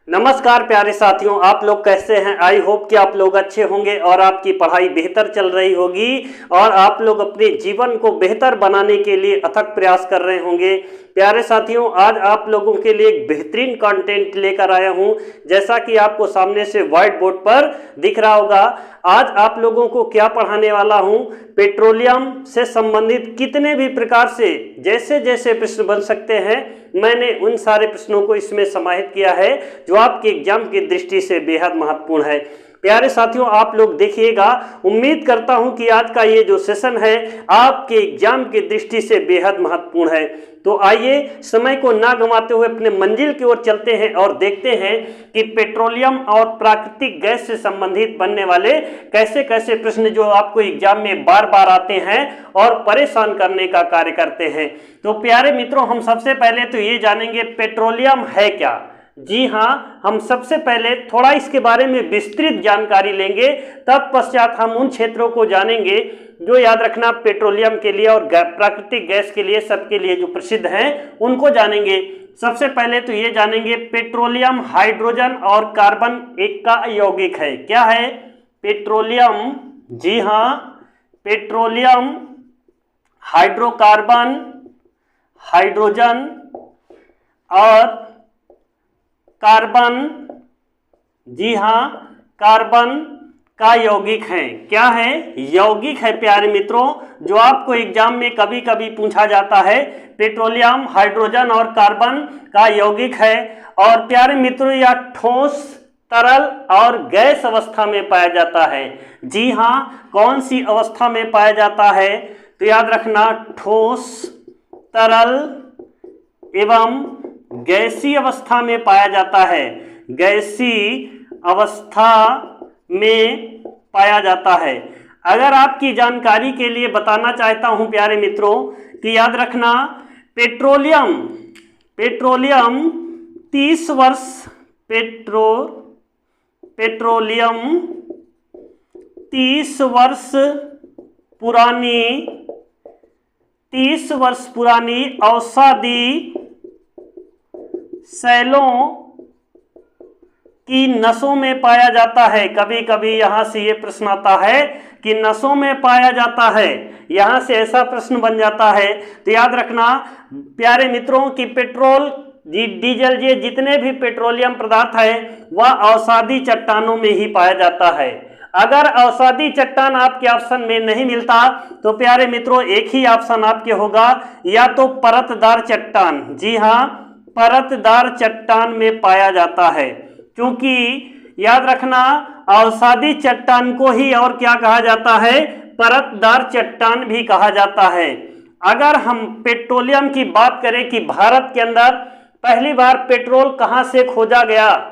नमस्कार प्यारे साथियों, आप लोग कैसे हैं। आई होप कि आप लोग अच्छे होंगे और आपकी पढ़ाई बेहतर चल रही होगी और आप लोग अपने जीवन को बेहतर बनाने के लिए अथक प्रयास कर रहे होंगे। प्यारे साथियों, आज आप लोगों के लिए एक बेहतरीन कंटेंट लेकर आया हूं। जैसा कि आपको सामने से व्हाइट बोर्ड पर दिख रहा होगा, आज आप लोगों को क्या पढ़ाने वाला हूं। पेट्रोलियम से संबंधित कितने भी प्रकार से जैसे जैसे प्रश्न बन सकते हैं, मैंने उन सारे प्रश्नों को इसमें समाहित किया है जो आपके एग्जाम की दृष्टि से बेहद महत्वपूर्ण है। प्यारे साथियों, आप लोग देखिएगा। उम्मीद करता हूं कि आज का ये जो सेशन है आपके एग्जाम की दृष्टि से बेहद महत्वपूर्ण है। तो आइए समय को ना गंवाते हुए अपने मंजिल की ओर चलते हैं और देखते हैं कि पेट्रोलियम और प्राकृतिक गैस से संबंधित बनने वाले कैसे कैसे प्रश्न जो आपको एग्जाम में बार बार आते हैं और परेशान करने का कार्य करते हैं। तो प्यारे मित्रों, हम सबसे पहले तो ये जानेंगे पेट्रोलियम है क्या। जी हाँ, हम सबसे पहले थोड़ा इसके बारे में विस्तृत जानकारी लेंगे, तत्पश्चात हम उन क्षेत्रों को जानेंगे जो याद रखना पेट्रोलियम के लिए और प्राकृतिक गैस के लिए सबके लिए जो प्रसिद्ध हैं उनको जानेंगे। सबसे पहले तो ये जानेंगे पेट्रोलियम हाइड्रोजन और कार्बन एक का यौगिक है। क्या है पेट्रोलियम? जी हाँ, पेट्रोलियम हाइड्रोकार्बन, हाइड्रोजन और कार्बन, जी हाँ, कार्बन का यौगिक है। क्या है? यौगिक है प्यारे मित्रों, जो आपको एग्जाम में कभी कभी पूछा जाता है। पेट्रोलियम हाइड्रोजन और कार्बन का यौगिक है। और प्यारे मित्रों, यह ठोस, तरल और गैस अवस्था में पाया जाता है। जी हाँ, कौन सी अवस्था में पाया जाता है? तो याद रखना, ठोस, तरल एवं गैसीय अवस्था में पाया जाता है। गैसीय अवस्था में पाया जाता है। अगर आपकी जानकारी के लिए बताना चाहता हूं प्यारे मित्रों, तो याद रखना पेट्रोलियम 30 वर्ष पेट्रोलियम 30 वर्ष पुरानी औषधि सेलों की नसों में पाया जाता है। कभी कभी यहां से ये प्रश्न आता है कि नसों में पाया जाता है, यहां से ऐसा प्रश्न बन जाता है। तो याद रखना प्यारे मित्रों कि पेट्रोल, डीजल, ये जितने भी पेट्रोलियम पदार्थ है वह औषधि चट्टानों में ही पाया जाता है। अगर औषधि चट्टान आपके ऑप्शन में नहीं मिलता तो प्यारे मित्रों एक ही ऑप्शन आपके होगा, या तो परतदार चट्टान। जी हाँ, परतदार चट्टान में पाया जाता है। क्योंकि याद रखना औषधि चट्टान को ही और क्या कहा जाता है? परतदार चट्टान भी कहा जाता है। अगर हम पेट्रोलियम की बात करें कि भारत के अंदर पहली बार पेट्रोल कहां से खोजा गया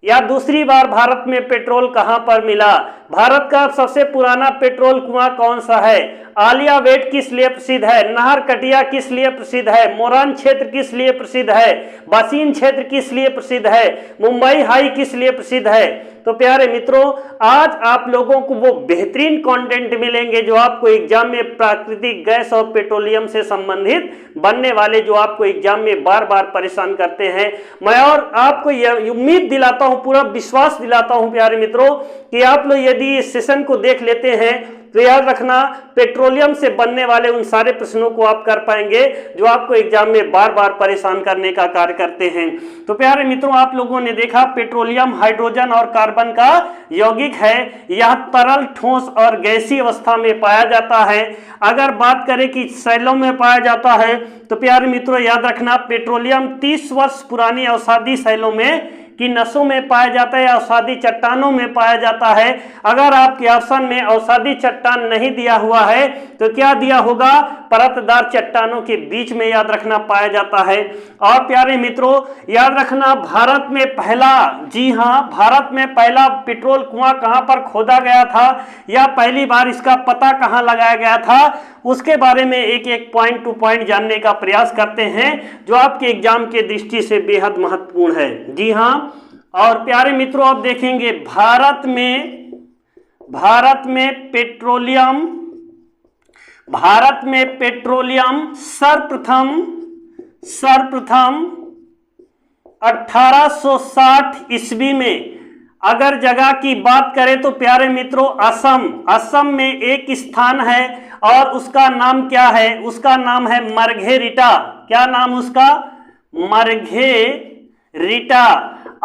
या दूसरी बार भारत में पेट्रोल कहां पर मिला, भारत का सबसे पुराना पेट्रोल कुआं कौन सा है, आलिया वेट किस लिए प्रसिद्ध है, नाहर कटिया किस लिए प्रसिद्ध है, मोरान क्षेत्र किस लिए प्रसिद्ध है, बासीन क्षेत्र किस लिए प्रसिद्ध है, मुंबई हाई किस लिए प्रसिद्ध है। तो प्यारे मित्रों, आज आप लोगों को वो बेहतरीन कंटेंट मिलेंगे जो आपको एग्जाम में प्राकृतिक गैस और पेट्रोलियम से संबंधित बनने वाले, जो आपको एग्जाम में बार बार परेशान करते हैं। मैं और आपको यह उम्मीद दिलाता हूं, पूरा विश्वास दिलाता हूं प्यारे मित्रों कि आप लोग यदि इस सेशन को देख लेते हैं तो याद रखना पेट्रोलियम से बनने वाले उन सारे प्रश्नों को आप कर पाएंगे जो आपको एग्जाम में बार बार परेशान करने का कार्य करते हैं। तो प्यारे मित्रों, आप लोगों ने देखा पेट्रोलियम हाइड्रोजन और कार्बन का यौगिक है। यह तरल, ठोस और गैसीय अवस्था में पाया जाता है। अगर बात करें कि सेलों में पाया जाता है तो प्यारे मित्रों याद रखना पेट्रोलियम 30 वर्ष पुरानी औषधि सेलों में कि नसों में पाया जाता है, औषधि चट्टानों में पाया जाता है। अगर आपके ऑप्शन में औषधि चट्टान नहीं दिया हुआ है तो क्या दिया होगा? परतदार चट्टानों के बीच में याद रखना पाया जाता है। और प्यारे मित्रों याद रखना भारत में पहला, जी हाँ, भारत में पहला पेट्रोल कुआं कहां पर खोदा गया था या पहली बार इसका पता कहां लगाया गया था, उसके बारे में एक एक पॉइंट टू पॉइंट जानने का प्रयास करते हैं जो आपके एग्जाम के दृष्टि से बेहद महत्वपूर्ण है। जी हाँ, और प्यारे मित्रों आप देखेंगे भारत में पेट्रोलियम सर्वप्रथम 1860 ईस्वी में अगर जगह की बात करें तो प्यारे मित्रों असम में एक स्थान है और उसका नाम क्या है? उसका नाम है मार्घेरिटा। क्या नाम उसका? मार्घेरिटा।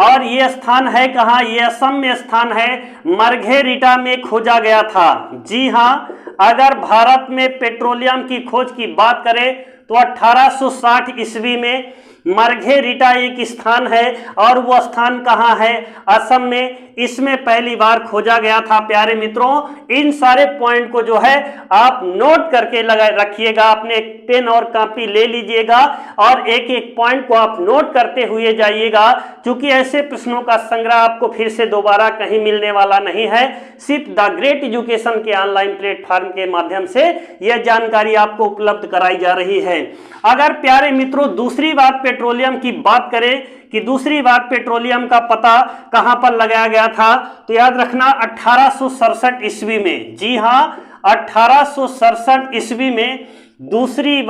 और ये स्थान है कहाँ? ये असम में स्थान है, मार्घेरिटा में खोजा गया था। जी हाँ, अगर भारत में पेट्रोलियम की खोज की बात करें तो 1860 ईस्वी में मार्घेरिटा एक स्थान है और वो स्थान कहाँ है? असम में। इसमें पहली बार खोजा गया था। प्यारे मित्रों, इन सारे पॉइंट को जो है आप नोट करके लगा रखिएगा, अपने पेन और कॉपी ले लीजिएगा और एक एक पॉइंट को आप नोट करते हुए जाइएगा, क्योंकि ऐसे प्रश्नों का संग्रह आपको फिर से दोबारा कहीं मिलने वाला नहीं है। सिर्फ द ग्रेट एजुकेशन के ऑनलाइन प्लेटफॉर्म के माध्यम से यह जानकारी आपको उपलब्ध कराई जा रही है। अगर प्यारे मित्रों दूसरी बात पेट्रोलियम की बात करें कि दूसरी बार पेट्रोलियम का पता कहां पर लगाया गया था, तो याद रखना 1867 ईस्वी में। जी हां, 1867 ईस्वी में दूसरी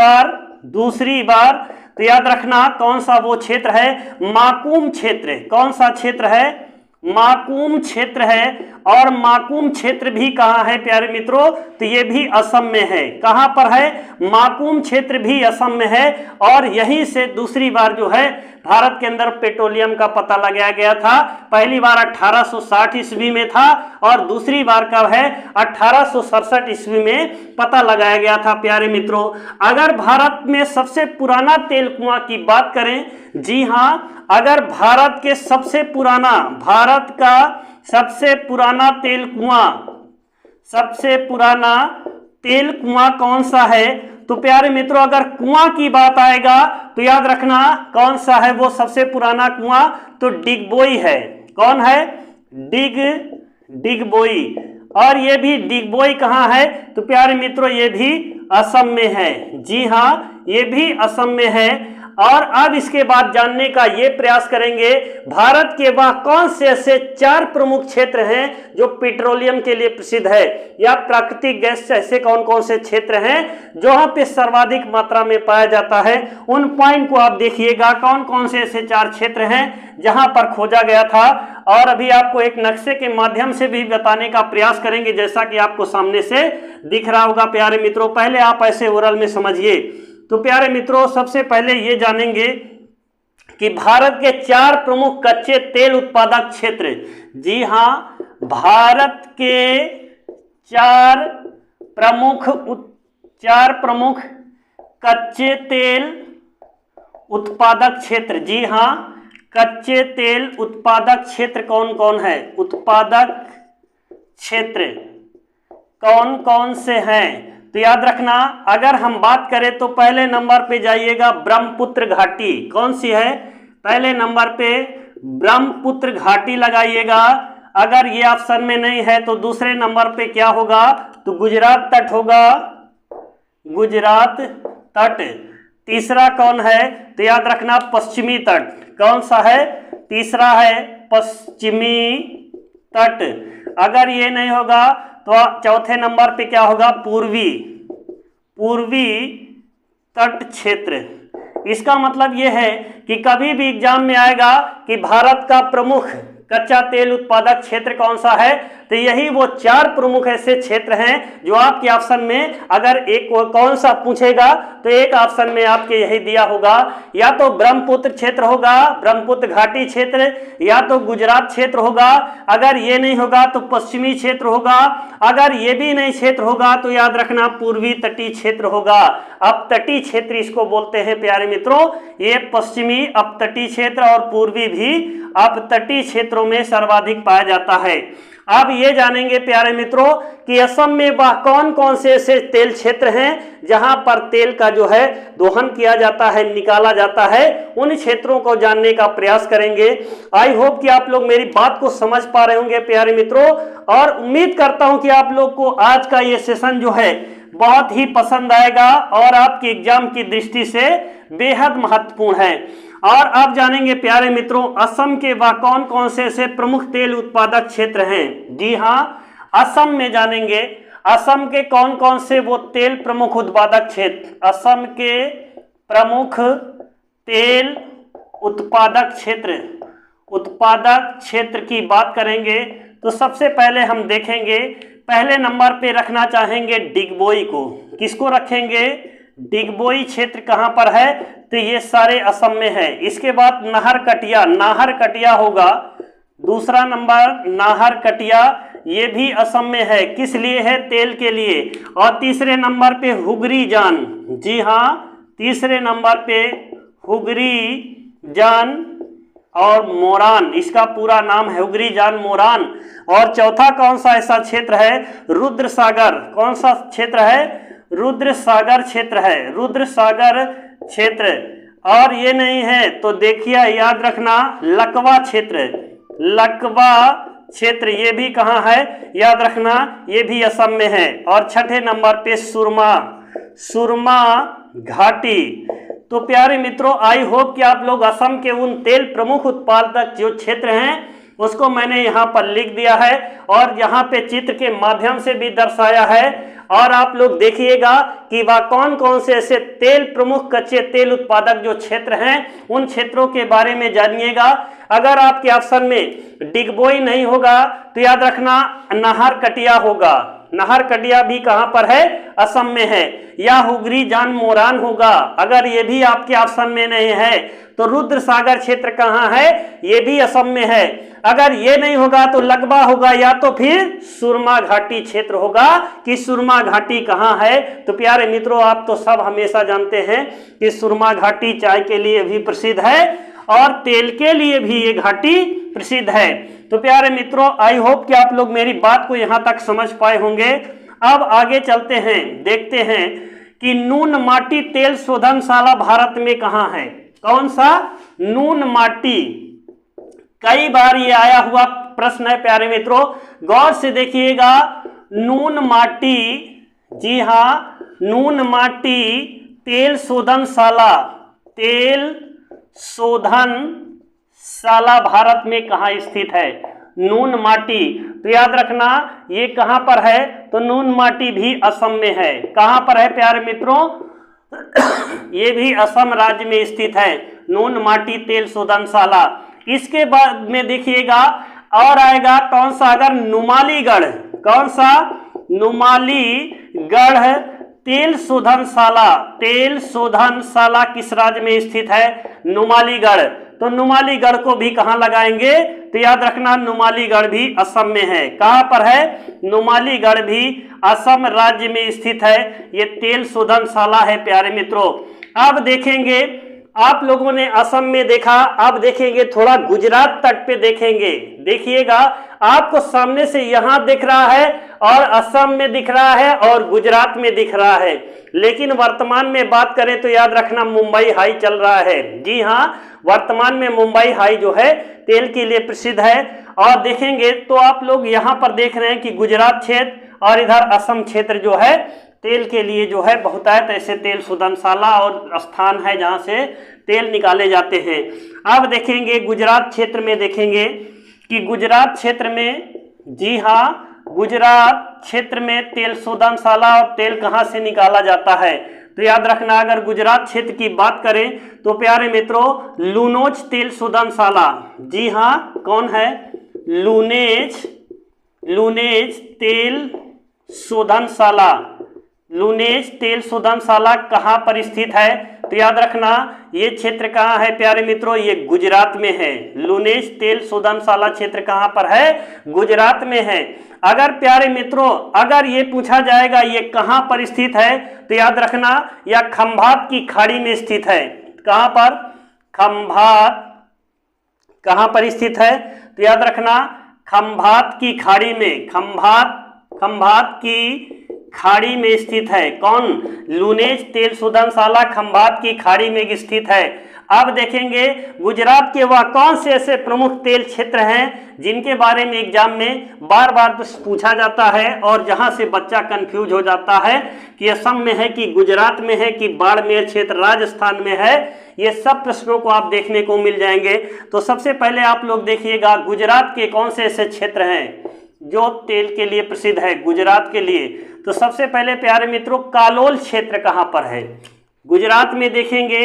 बार तो याद रखना कौन सा वो क्षेत्र है? माकुम क्षेत्र। कौन सा क्षेत्र है? माकुम क्षेत्र है। और माकुम क्षेत्र भी कहाँ है प्यारे मित्रों? तो ये भी असम में है। कहाँ पर है? माकुम क्षेत्र भी असम में है। और यहीं से दूसरी बार जो है भारत के अंदर पेट्रोलियम का पता लगाया गया था। पहली बार 1860 ईस्वी में था और दूसरी बार कब है? 1867 ईस्वी में पता लगाया गया था। प्यारे मित्रों, अगर भारत में सबसे पुराना तेल कुआं की बात करें, जी हाँ, अगर भारत का सबसे पुराना तेल कुआं कौन सा है? तो प्यारे मित्रों, अगर कुआं की बात आएगा तो याद रखना कौन सा है वो सबसे पुराना कुआं? तो डिगबोई है। कौन है? डिगबोई। और ये भी डिगबोई कहाँ है? तो प्यारे मित्रों ये भी असम में है। जी हाँ, ये भी असम में है। और अब इसके बाद जानने का ये प्रयास करेंगे भारत के वह कौन से ऐसे 4 प्रमुख क्षेत्र हैं जो पेट्रोलियम के लिए प्रसिद्ध है, या प्राकृतिक गैस से ऐसे कौन कौन से क्षेत्र हैं जहां पे सर्वाधिक मात्रा में पाया जाता है। उन पॉइंट को आप देखिएगा, कौन कौन से ऐसे 4 क्षेत्र हैं जहां पर खोजा गया था। और अभी आपको एक नक्शे के माध्यम से भी बताने का प्रयास करेंगे, जैसा कि आपको सामने से दिख रहा होगा। प्यारे मित्रों, पहले आप ऐसे ओरल में समझिए। तो प्यारे मित्रों, सबसे पहले ये जानेंगे कि भारत के 4 प्रमुख कच्चे तेल उत्पादक क्षेत्र। जी हाँ, भारत के 4 प्रमुख कच्चे तेल उत्पादक क्षेत्र। जी हाँ, कच्चे तेल उत्पादक क्षेत्र कौन कौन है? उत्पादक क्षेत्र कौन कौन से हैं? तो याद रखना, अगर हम बात करें तो पहले नंबर पे जाइएगा ब्रह्मपुत्र घाटी। कौन सी है? पहले नंबर पे ब्रह्मपुत्र घाटी लगाइएगा। अगर ये ऑप्शन में नहीं है तो दूसरे नंबर पे क्या होगा? तो गुजरात तट होगा, गुजरात तट। तीसरा कौन है? तो याद रखना पश्चिमी तट। कौन सा है? तीसरा है पश्चिमी तट। अगर ये नहीं होगा तो चौथे नंबर पे क्या होगा? पूर्वी तट क्षेत्र। इसका मतलब यह है कि कभी भी एग्जाम में आएगा कि भारत का प्रमुख कच्चा तेल उत्पादक क्षेत्र कौन सा है, तो यही वो 4 प्रमुख ऐसे क्षेत्र हैं जो आपके ऑप्शन में अगर एक कौन सा पूछेगा तो एक ऑप्शन में आपके यही दिया होगा, या तो ब्रह्मपुत्र क्षेत्र होगा, ब्रह्मपुत्र घाटी क्षेत्र, या तो गुजरात क्षेत्र होगा। अगर ये नहीं होगा तो पश्चिमी क्षेत्र होगा। अगर ये भी नहीं क्षेत्र होगा तो याद रखना पूर्वी तटीय क्षेत्र होगा। अपतटीय क्षेत्र इसको बोलते हैं प्यारे मित्रों। ये पश्चिमी अपतटीय क्षेत्र और पूर्वी भी अपतटीय क्षेत्रों में सर्वाधिक पाया जाता है। अब ये जानेंगे प्यारे मित्रों कि असम में वह कौन कौन से ऐसे तेल क्षेत्र हैं जहां पर तेल का जो है दोहन किया जाता है, निकाला जाता है। उन क्षेत्रों को जानने का प्रयास करेंगे। आई होप कि आप लोग मेरी बात को समझ पा रहे होंगे प्यारे मित्रों, और उम्मीद करता हूं कि आप लोग को आज का ये सेशन जो है बहुत ही पसंद आएगा और आपके एग्जाम की दृष्टि से बेहद महत्वपूर्ण है। और अब जानेंगे प्यारे मित्रों असम के वह कौन कौन से ऐसे प्रमुख तेल उत्पादक क्षेत्र हैं। जी हाँ, असम में जानेंगे असम के कौन कौन से वो तेल प्रमुख उत्पादक क्षेत्र। असम के प्रमुख तेल उत्पादक क्षेत्र, उत्पादक क्षेत्र की बात करेंगे तो सबसे पहले हम देखेंगे, पहले नंबर पे रखना चाहेंगे डिगबोई को। किसको रखेंगे? डिगबोई क्षेत्र कहाँ पर है? तो ये सारे असम में है। इसके बाद नाहरकटिया, नाहरकटिया होगा दूसरा नंबर, नाहरकटिया, ये भी असम में है। किस लिए है? तेल के लिए। और तीसरे नंबर पे हुगरी जान, जी हाँ, तीसरे नंबर पे हुगरी जान और मोरान, इसका पूरा नाम है हुगरी जान मोरान। और चौथा कौन सा ऐसा क्षेत्र है? रुद्र सागर। कौन सा क्षेत्र है? रुद्र सागर क्षेत्र है, रुद्र सागर क्षेत्र। और ये नहीं है तो देखिए याद रखना लकवा क्षेत्र, लकवा क्षेत्र ये भी कहाँ है? याद रखना ये भी असम में है। और छठे नंबर पे सुरमा, सुरमा घाटी। तो प्यारे मित्रों, आई होप कि आप लोग असम के उन तेल प्रमुख उत्पादक जो क्षेत्र हैं उसको मैंने यहाँ पर लिख दिया है और यहाँ पे चित्र के माध्यम से भी दर्शाया है। और आप लोग देखिएगा कि वह कौन कौन से ऐसे तेल प्रमुख कच्चे तेल उत्पादक जो क्षेत्र हैं उन क्षेत्रों के बारे में जानिएगा। अगर आपके ऑप्शन में डिगबोई नहीं होगा तो याद रखना नाहरकटिया होगा। नाहरकटिया भी कहां पर है? असम में है। या हुगरी जान मोरान होगा। अगर ये भी आपके ऑप्शन में नहीं है तो रुद्र सागर क्षेत्र कहां है? ये भी असम में है। अगर ये नहीं होगा तो लकवा होगा या तो फिर सुरमा घाटी क्षेत्र होगा कि सुरमा घाटी कहां है। तो प्यारे मित्रों, आप तो सब हमेशा जानते हैं कि सुरमा घाटी चाय के लिए भी प्रसिद्ध है और तेल के लिए भी ये घाटी प्रसिद्ध है। तो प्यारे मित्रों, आई होप कि आप लोग मेरी बात को यहाँ तक समझ पाए होंगे। अब आगे चलते हैं, देखते हैं कि नून माटी तेल शोधनशाला भारत में कहाँ है? कौन सा? नून माटी। कई बार ये आया हुआ प्रश्न है प्यारे मित्रों, गौर से देखिएगा। नून माटी, जी हाँ, नून माटी तेल शोधनशाला, तेल शोधनशाला भारत में कहाँ स्थित है? नून माटी। तो याद रखना ये कहाँ पर है? तो नून माटी भी असम में है। कहाँ पर है प्यारे मित्रों? ये भी असम राज्य में स्थित है, नून माटी तेल शोधनशाला। इसके बाद में देखिएगा और आएगा कौन सा? अगर नुमालीगढ़, कौन सा? नुमालीगढ़ तेल शोधनशाला, तेल शोधनशाला किस राज्य में स्थित है? नुमालीगढ़। तो नुमालीगढ़ को भी कहाँ लगाएंगे? तो याद रखना नुमालीगढ़ भी असम में है। कहाँ पर है? नुमालीगढ़ भी असम राज्य में स्थित है। ये तेल शोधनशाला है प्यारे मित्रों। अब देखेंगे, आप लोगों ने असम में देखा, अब देखेंगे थोड़ा गुजरात तट पे देखेंगे। देखिएगा आपको सामने से यहाँ दिख रहा है और असम में दिख रहा है और गुजरात में दिख रहा है। लेकिन वर्तमान में बात करें तो याद रखना मुंबई हाई चल रहा है। जी हाँ, वर्तमान में मुंबई हाई जो है तेल के लिए प्रसिद्ध है। और देखेंगे तो आप लोग यहाँ पर देख रहे हैं कि गुजरात क्षेत्र और इधर असम क्षेत्र जो है तेल के लिए जो है बहुतायत ऐसे तेल शोधनशाला और स्थान है जहाँ से तेल निकाले जाते हैं। अब देखेंगे गुजरात क्षेत्र में, देखेंगे कि गुजरात क्षेत्र में, जी हाँ, गुजरात क्षेत्र में तेल शोधनशाला और तेल कहाँ से निकाला जाता है? तो याद रखना अगर गुजरात क्षेत्र की बात करें तो प्यारे मित्रों लूनोज तेल शोधनशाला, जी हाँ, कौन है? लूनेज, लूनेज तेल शोधनशाला, लूनेज तेल शोधनशाला कहाँ पर स्थित है? तो याद रखना ये क्षेत्र कहाँ है प्यारे मित्रों? ये गुजरात में है। लूनेज तेल शोधनशाला क्षेत्र कहाँ पर है? गुजरात में है। अगर प्यारे मित्रों अगर ये पूछा जाएगा ये कहाँ पर स्थित है तो याद रखना यह खंभात की खाड़ी में स्थित है। कहाँ पर? खंभात कहाँ पर स्थित है? तो याद रखना खंभात की खाड़ी में, खंभात की खाड़ी में स्थित है। कौन? लूनेज तेल शोधनशाला खंभात की खाड़ी में स्थित है। अब देखेंगे गुजरात के वह कौन से ऐसे प्रमुख तेल क्षेत्र हैं जिनके बारे में एग्जाम में बार बार पूछा जाता है और जहां से बच्चा कंफ्यूज हो जाता है कि असम में है कि गुजरात में है कि बाड़मेर क्षेत्र राजस्थान में है। ये सब प्रश्नों को आप देखने को मिल जाएंगे। तो सबसे पहले आप लोग देखिएगा गुजरात के कौन से ऐसे क्षेत्र हैं जो तेल के लिए प्रसिद्ध है गुजरात के लिए। तो सबसे पहले प्यारे मित्रों कालोल क्षेत्र कहाँ पर है? गुजरात में देखेंगे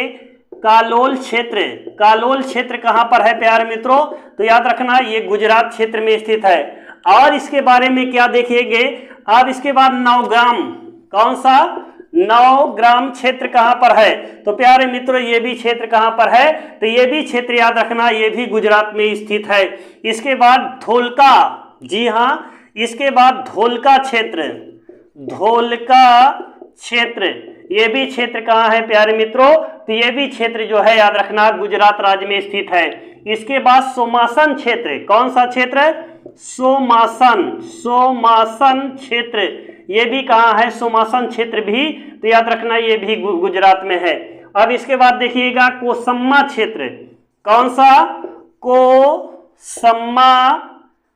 कालोल क्षेत्र, कालोल क्षेत्र कहां पर है प्यारे मित्रों? तो याद रखना ये गुजरात क्षेत्र में स्थित है। और इसके बारे में क्या देखेंगे अब इसके बाद नवग्राम, कौन सा? नवग्राम क्षेत्र कहां पर है? तो प्यारे मित्रों ये भी क्षेत्र कहां पर है? तो ये भी क्षेत्र याद रखना ये भी गुजरात में स्थित है। इसके बाद धोलका, जी हाँ, इसके बाद धोलका क्षेत्र, धोलका क्षेत्र ये भी क्षेत्र कहाँ है प्यारे मित्रों? तो ये भी क्षेत्र जो है याद रखना गुजरात राज्य में स्थित है। इसके बाद सोमासन क्षेत्र, कौन सा क्षेत्र? सोमासन, सोमासन क्षेत्र ये भी कहाँ है? सोमासन क्षेत्र भी तो याद रखना ये भी गुजरात में है। अब इसके बाद देखिएगा कोसम्मा क्षेत्र, कौन सा?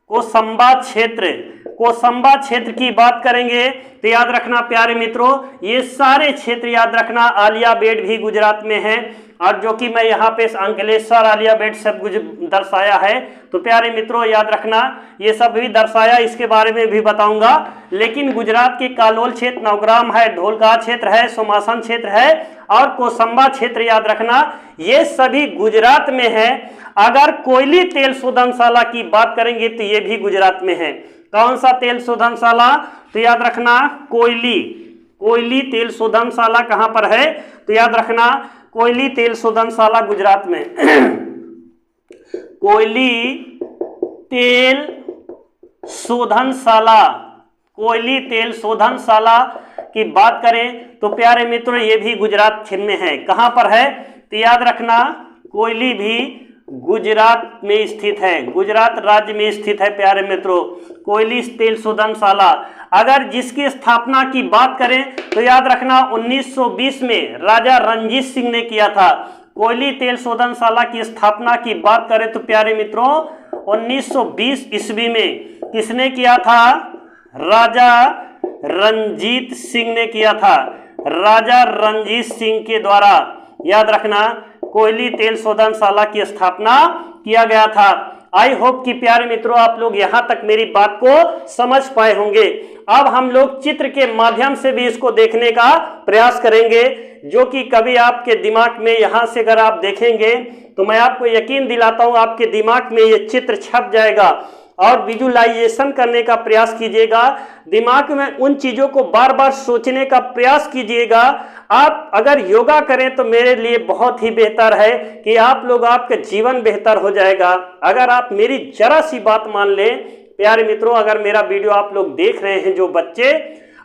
कोसंबा क्षेत्र, कोसंबा क्षेत्र की बात करेंगे तो याद रखना प्यारे मित्रों ये सारे क्षेत्र याद रखना आलिया बेट भी गुजरात में है। और जो कि मैं यहाँ पे अंकलेश्वर आलिया बेट सब कुछ दर्शाया है तो प्यारे मित्रों याद रखना ये सब भी दर्शाया, इसके बारे में भी बताऊंगा। लेकिन गुजरात के कालोल क्षेत्र, नवग्राम है, ढोलका क्षेत्र है, सोमासन क्षेत्र है और कोसंबा क्षेत्र याद रखना ये सभी गुजरात में है। अगर कोयली तेल शोधनशाला की बात करेंगे तो ये भी गुजरात में है। कौन सा तेल शोधनशाला? तो याद रखना कोयली, कोयली तेल शोधनशाला कहां पर है? तो याद रखना कोयली तेल शोधनशाला गुजरात में कोयली तेल शोधनशाला, कोयली तेल शोधनशाला की बात करें तो प्यारे मित्रों ये भी गुजरात क्षेत्र में है। कहां पर है? तो याद रखना कोयली भी गुजरात में स्थित है, गुजरात राज्य में स्थित है प्यारे मित्रों कोयली तेल शोधनशाला। अगर जिसकी स्थापना की बात करें तो याद रखना 1920 में राजा रणजीत सिंह ने किया था। कोयली तेल शोधनशाला की स्थापना की बात करें तो प्यारे मित्रों 1920 ईस्वी में किसने किया था? राजा रणजीत सिंह ने किया था, राजा रणजीत सिंह के द्वारा याद रखना कोयली तेल शोधनशाला की स्थापना किया गया था। आई होप कि प्यारे मित्रों आप लोग यहां तक मेरी बात को समझ पाए होंगे। अब हम लोग चित्र के माध्यम से भी इसको देखने का प्रयास करेंगे, जो कि कभी आपके दिमाग में यहां से अगर आप देखेंगे तो मैं आपको यकीन दिलाता हूं आपके दिमाग में ये चित्र छप जाएगा और विजुलाइजेशन करने का प्रयास कीजिएगा, दिमाग में उन चीजों को बार बार सोचने का प्रयास कीजिएगा। आप अगर योगा करें तो मेरे लिए बहुत ही बेहतर है कि आप लोग आपका जीवन बेहतर हो जाएगा। अगर आप मेरी जरा सी बात मान लें प्यारे मित्रों, अगर मेरा वीडियो आप लोग देख रहे हैं जो बच्चे,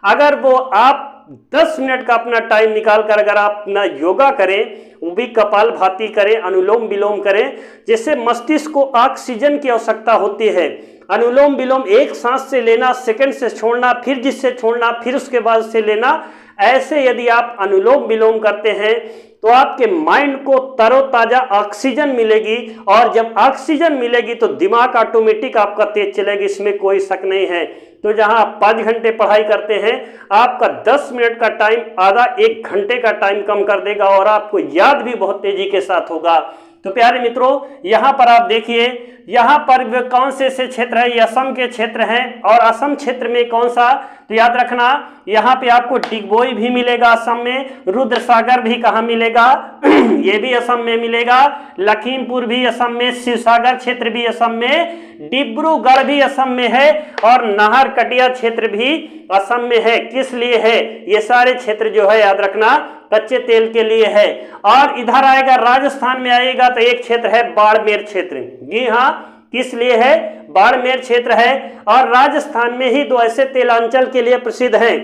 अगर वो आप 10 मिनट का अपना टाइम निकाल कर अगर आप अपना योगा करें, वो भी कपालभाति करें, अनुलोम विलोम करें, जिससे मस्तिष्क को ऑक्सीजन की आवश्यकता होती है। अनुलोम विलोम एक सांस से लेना, सेकंड से छोड़ना, फिर जिससे छोड़ना, फिर उसके बाद से लेना, ऐसे यदि आप अनुलोम विलोम करते हैं तो आपके माइंड को तरोताजा ऑक्सीजन मिलेगी और जब ऑक्सीजन मिलेगी तो दिमाग ऑटोमेटिक आपका तेज चलेगी, इसमें कोई शक नहीं है। तो जहां आप 5 घंटे पढ़ाई करते हैं आपका 10 मिनट का टाइम आधा 1 घंटे का टाइम कम कर देगा और आपको याद भी बहुत तेजी के साथ होगा। तो प्यारे मित्रों यहाँ पर आप देखिए, यहाँ पर कौन से क्षेत्र है? ये असम के क्षेत्र हैं और असम क्षेत्र में कौन सा? तो याद रखना यहाँ पे आपको डिगबोई भी मिलेगा असम में, रुद्र सागर भी कहाँ मिलेगा? ये भी असम में मिलेगा, लखीमपुर भी असम में, शिवसागर क्षेत्र भी असम में, डिब्रूगढ़ भी असम में है और नाहरकटिया क्षेत्र भी असम में है। किस लिए है? ये सारे क्षेत्र जो है याद रखना कच्चे तेल के लिए है। और इधर आएगा राजस्थान में आएगा तो एक क्षेत्र है बाड़मेर क्षेत्र, जी हाँ, किस लिए है? बाड़मेर क्षेत्र है। और राजस्थान में ही 2 ऐसे तेलांचल के लिए प्रसिद्ध हैं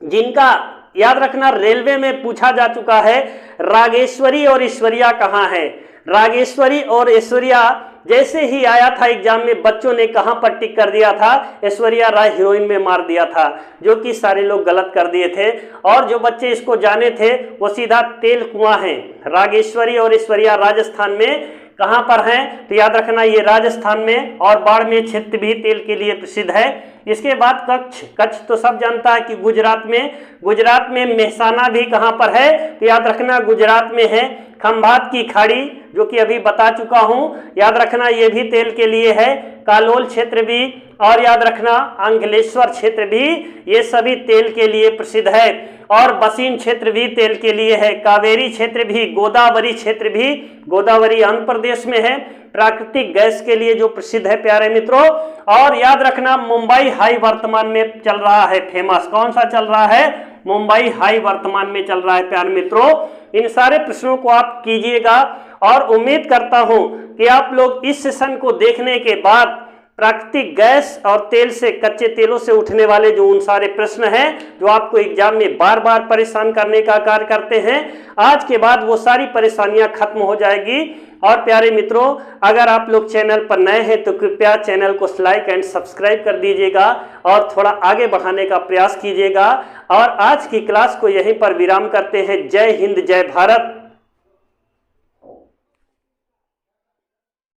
जिनका याद रखना रेलवे में पूछा जा चुका है, रागेश्वरी और ईश्वरिया कहाँ है? रागेश्वरी और ऐश्वर्या जैसे ही आया था एग्जाम में बच्चों ने कहां पर टिक कर दिया था? ऐश्वर्या राय हीरोइन में मार दिया था, जो कि सारे लोग गलत कर दिए थे और जो बच्चे इसको जाने थे वो सीधा तेल कुआं है। रागेश्वरी और ऐश्वर्या राजस्थान में कहां पर हैं? तो याद रखना ये राजस्थान में, और बाड़मेर क्षेत्र भी तेल के लिए प्रसिद्ध है। इसके बाद कच्छ, कच्छ तो सब जानता है कि गुजरात में मेहसाना भी कहां पर है? तो याद रखना गुजरात में है। खंभात की खाड़ी जो कि अभी बता चुका हूं, याद रखना ये भी तेल के लिए है। कालोल क्षेत्र भी और याद रखना अंकलेश्वर क्षेत्र भी ये सभी तेल के लिए प्रसिद्ध है, और बसीन क्षेत्र भी तेल के लिए है, कावेरी क्षेत्र भी, गोदावरी क्षेत्र भी, गोदावरी आंध्र प्रदेश में है, प्राकृतिक गैस के लिए जो प्रसिद्ध है प्यारे मित्रों। और याद रखना मुंबई हाई वर्तमान में चल रहा है फेमस, कौन सा चल रहा है, मुंबई हाई वर्तमान में चल रहा है प्यारे मित्रों। इन सारे प्रश्नों को आप कीजिएगा और उम्मीद करता हूं कि आप लोग इस सेशन को देखने के बाद प्राकृतिक गैस और तेल से, कच्चे तेलों से उठने वाले जो उन सारे प्रश्न हैं जो आपको एग्जाम में बार बार परेशान करने का कार्य करते हैं, आज के बाद वो सारी परेशानियां खत्म हो जाएगी। और प्यारे मित्रों, अगर आप लोग चैनल पर नए हैं तो कृपया चैनल को लाइक एंड सब्सक्राइब कर दीजिएगा और थोड़ा आगे बढ़ाने का प्रयास कीजिएगा। और आज की क्लास को यहीं पर विराम करते हैं। जय हिंद, जय भारत।